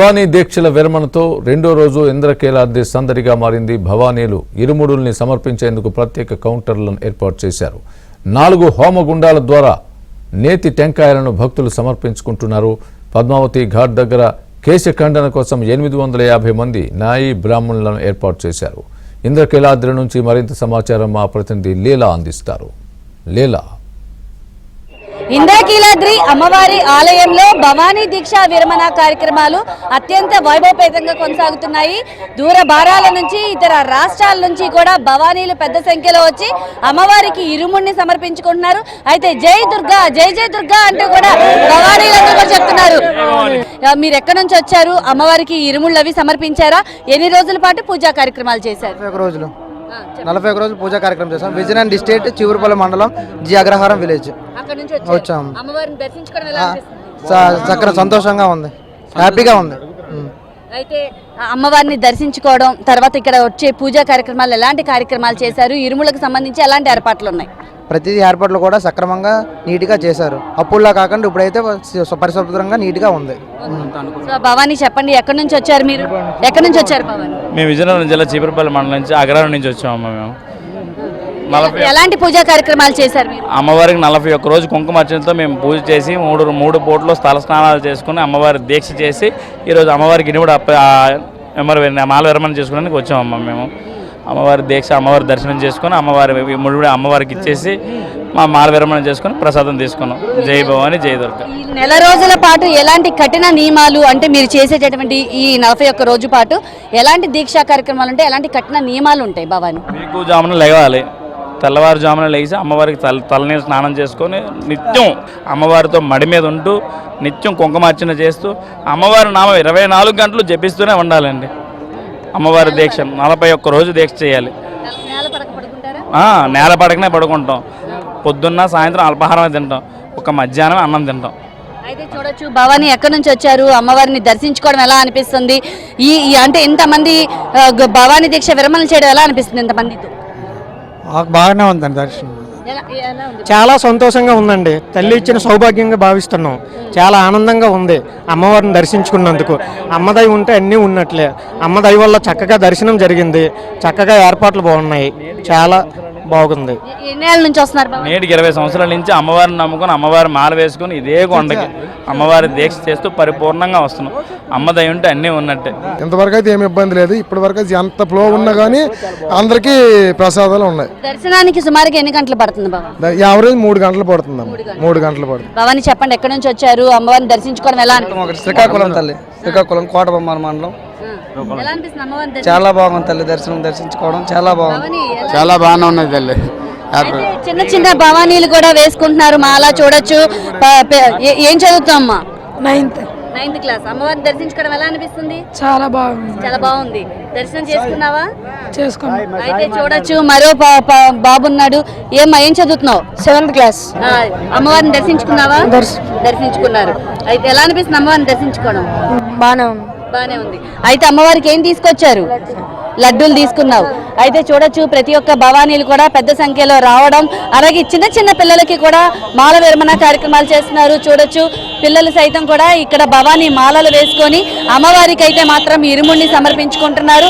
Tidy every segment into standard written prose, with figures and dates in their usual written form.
భవానీ దీక్షల విరమణతో రెండో రోజు ఇంద్రకీలాద్రి సందడిగా మారింది. భవానీలు ఇరుముడుల్ని సమర్పించేందుకు ప్రత్యేక కౌంటర్లను ఏర్పాటు చేశారు. 4 హోమగుండాల ద్వారా నేతి టెంకాయలను భక్తులు సమర్పించుకుంటున్నారు. పద్మావతి ఘాట్ దగ్గర కేశఖండన కోసం 850 మంది నాయి బ్రాహ్మణులను ఏర్పాటు చేశారు. ఇంద్రకీలాద్రి నుంచి మరింత సమాచారం మా ప్రతినిధి లీలా అందిస్తారు. లీలా, ఇంద్రకీలాద్రి అమ్మవారి ఆలయంలో భవానీ దీక్ష విరమణ కార్యక్రమాలు అత్యంత వైభవపేతంగా కొనసాగుతున్నాయి. దూర భారాల నుంచి ఇతర రాష్ట్రాల నుంచి కూడా భవానీలు పెద్ద సంఖ్యలో వచ్చి అమ్మవారికి ఇరుముడిని సమర్పించుకుంటున్నారు. అయితే జై దుర్గా, జై జై దుర్గా అంటూ కూడా భవానీలందరూ కూడా చెప్తున్నారు. మీరు ఎక్కడి నుంచి వచ్చారు? అమ్మవారికి ఇరుముళ్ళు అవి సమర్పించారా? ఎన్ని రోజుల పాటు పూజా కార్యక్రమాలు చేశారు? 41 రోజులు పూజా కార్యక్రమం చేశాం. విజయనగరం డిస్ట్రిక్ట్ చివరిపల్లి మండలం జి అగ్రహారం విలేజ్ వచ్చాము. చక్కగా సంతోషంగా ఉంది, హ్యాపీగా ఉంది. అయితే అమ్మవారిని దర్శించుకోవడం తర్వాత ఇక్కడ వచ్చే పూజా కార్యక్రమాలు ఎలాంటి కార్యక్రమాలు చేశారు? ఇరుములకు సంబంధించి ఎలాంటి ఏర్పాట్లు ఉన్నాయి? ప్రతి ఏర్పాట్లు కూడా సక్రమంగా నీట్గా చేశారు. అప్పుడులా కాకుండా ఇప్పుడైతే పరిశుభ్రంగా నీట్గా ఉంది. భవానీ చెప్పండి, ఎక్కడి నుంచి వచ్చారు మీరు? ఎక్కడి నుంచి వచ్చారు భవానీ? మేము విజయనగరం జిల్లా చీపురుపల్లి మండలం నుంచి అగ్రహారం నుంచి వచ్చాము. మేము ఎలాంటి పూజా కార్యక్రమాలు చేశారు మీరు? అమ్మవారికి 41 రోజు కుంకుమార్చనతో మేము పూజ చేసి మూడు పూటలో స్థల స్నానాలు చేసుకుని అమ్మవారి దీక్ష చేసి ఈరోజు అమ్మవారికి ఇనుముడు మాల విరమణ చేసుకోవడానికి వచ్చామమ్మ. మేము అమ్మవారి దీక్ష, అమ్మవారి దర్శనం చేసుకుని అమ్మవారికి ఇచ్చేసి మా మాల విరమణ చేసుకుని ప్రసాదం తీసుకున్నాం. జై భవాని, జై దుర్గా. ఈ నెల రోజుల పాటు ఎలాంటి కఠిన నియమాలు, అంటే మీరు చేసేటటువంటి ఈ 41 రోజు పాటు ఎలాంటి దీక్షా కార్యక్రమాలు ఉంటాయి, ఎలాంటి కఠిన నియమాలు ఉంటాయి? భవాని మీకు జామున లేవాలి, తెల్లవారుజామున లేచి అమ్మవారికి తలనీరు స్నానం చేసుకొని నిత్యం అమ్మవారితో మడి మీద ఉంటూ నిత్యం కుంకుమార్చన చేస్తూ అమ్మవారి నామం 24 గంటలు జపిస్తూనే ఉండాలండి. అమ్మవారి దీక్ష 41 రోజు దీక్ష చేయాలి. నేల పడకనే పడుకుంటాం. పొద్దున్న సాయంత్రం అల్పాహారమే తింటాం, ఒక మధ్యాహ్నం అన్నం తింటాం. అయితే చూడొచ్చు, భవానీ ఎక్కడి నుంచి వచ్చారు? అమ్మవారిని దర్శించుకోవడం ఎలా అనిపిస్తుంది? అంటే ఇంతమంది భవానీ దీక్ష విరమణ చేయడం ఎలా అనిపిస్తుంది ఇంతమందితో? బాగానే ఉందండి దర్శనం. చాలా సంతోషంగా ఉందండి. తల్లి ఇచ్చిన సౌభాగ్యంగా భావిస్తున్నాం. చాలా ఆనందంగా ఉంది అమ్మవారిని దర్శించుకున్నందుకు. అమ్మదై ఉంటే అన్నీ ఉన్నట్లే. అమ్మదై వల్ల చక్కగా దర్శనం జరిగింది, చక్కగా ఏర్పాట్లు బాగున్నాయి, చాలా బాగుంది. ఎన్నేళ్ళ నుంచి వస్తున్నారు? నేటికి 20 సంవత్సరాల నుంచి అమ్మవారిని నమ్ముకొని అమ్మవారి మాల వేసుకుని ఇదే కొండకి అమ్మవారి దీక్ష చేస్తూ పరిపూర్ణంగా వస్తున్నాం. అమ్మదై ఉంటే అన్నీ ఉన్నట్టే. ఇంతవరకు అయితే ఏమి ఇబ్బంది లేదు. ఇప్పటి వరకు ఎంత ఫ్లో ఉన్నా కానీ అందరికీ ప్రసాదాలు ఉన్నాయి. దర్శనానికి సుమారుగా ఎన్ని గంటలు పడుతుంది బాబా? యావరేజ్ 3 గంటలు పడుతుంది. 3 గంటలు పడుతుంది. భవానీ చెప్పండి, ఎక్కడి నుంచి వచ్చారు? అమ్మవారిని దర్శించుకోవడం ఎలా అనిపిస్తుంది? శ్రీకాకుళం తల్లి, శ్రీకాకుళం కోటబొమ్మ మండలం. చాలా బాగుంది తల్లి, దర్శించుకోవడం చాలా బాగుంది. చాలా బాగానే ఉన్నది తల్లి. చిన్న చిన్న భవానీలు కూడా వేసుకుంటున్నారు మాల, చూడొచ్చు. ఏం చదువుతామ్మా? 9th class. అమ్మవారిని దర్శించుకోవడం ఎలా అనిపిస్తుంది? చాలా బాగుంది. చాలా బాగుంది. దర్శనం చేసుకున్నావా? చేసుకున్నా. అయితే చూడొచ్చు, మరో బాబు ఉన్నాడు. ఏం చదువుతున్నావు? 7th class. అమ్మవారిని దర్శించుకున్నావా? దర్శించుకున్నారు. అయితే ఎలా అనిపిస్తుంది అమ్మవారిని దర్శించుకోవడం? బానే ఉంది. అయితే అమ్మవారికి ఏం తీసుకొచ్చారు? లడ్డూలు తీసుకున్నావు. అయితే చూడొచ్చు, ప్రతి ఒక్క భవానీలు కూడా పెద్ద సంఖ్యలో రావడం, అలాగే చిన్న చిన్న పిల్లలకి కూడా మాల విరమణ కార్యక్రమాలు చేస్తున్నారు. చూడొచ్చు, పిల్లలు సైతం కూడా ఇక్కడ భవానీ మాలలు వేసుకొని అమ్మవారికి అయితే మాత్రం ఇరుముడిని సమర్పించుకుంటున్నారు,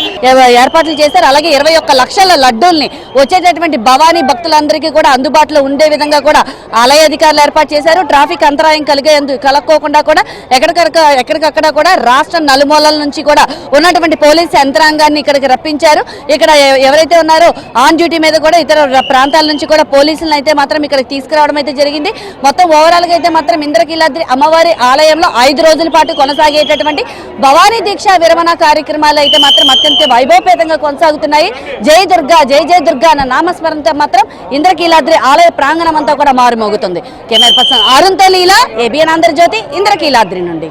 ఏర్పాట్లు చేశారు. అలాగే 21 లక్షల లడ్డూల్ని వచ్చేటటువంటి భవానీ భక్తులందరికీ కూడా అందుబాటులో ఉండే విధంగా కూడా ఆలయ అధికారులు ఏర్పాటు చేశారు. ట్రాఫిక్ అంతరాయం కలక్కోకుండా కూడా ఎక్కడికక్కడ కూడా రాష్ట్ర నలుమూలల నుంచి కూడా ఉన్నటువంటి పోలీసు యంత్రాంగాన్ని ఇక్కడికి రప్పించారు. ఇక్కడ ఎవరైతే ఉన్నారో ఆన్ డ్యూటీ మీద కూడా ఇతర ప్రాంతాల నుంచి కూడా పోలీసులను అయితే మాత్రం ఇక్కడికి తీసుకురావడం అయితే జరిగింది. మొత్తం ఓవరాల్ గా అయితే మాత్రం ఇంద్రకీలాద్రి అమ్మవారి ఆలయంలో 5 రోజుల పాటు కొనసాగేటటువంటి భవానీ దీక్ష విరమణ కార్యక్రమాలు అయితే మాత్రం అత్యంత వైభవపేతంగా కొనసాగుతున్నాయి. జై దుర్గా, జై జై దుర్గా అన్న నామస్మరణతో మాత్రం ఇంద్రకీలాద్రి ఆలయ ప్రాంగణం అంతా కూడా మారుమోగుతుంది. కెమెరా పర్సన్ అరుణ్తో లీలా, ఏబిఎన్ ఆంధ్రజ్యోతి, ఇంద్రకీలాద్రి నుండి.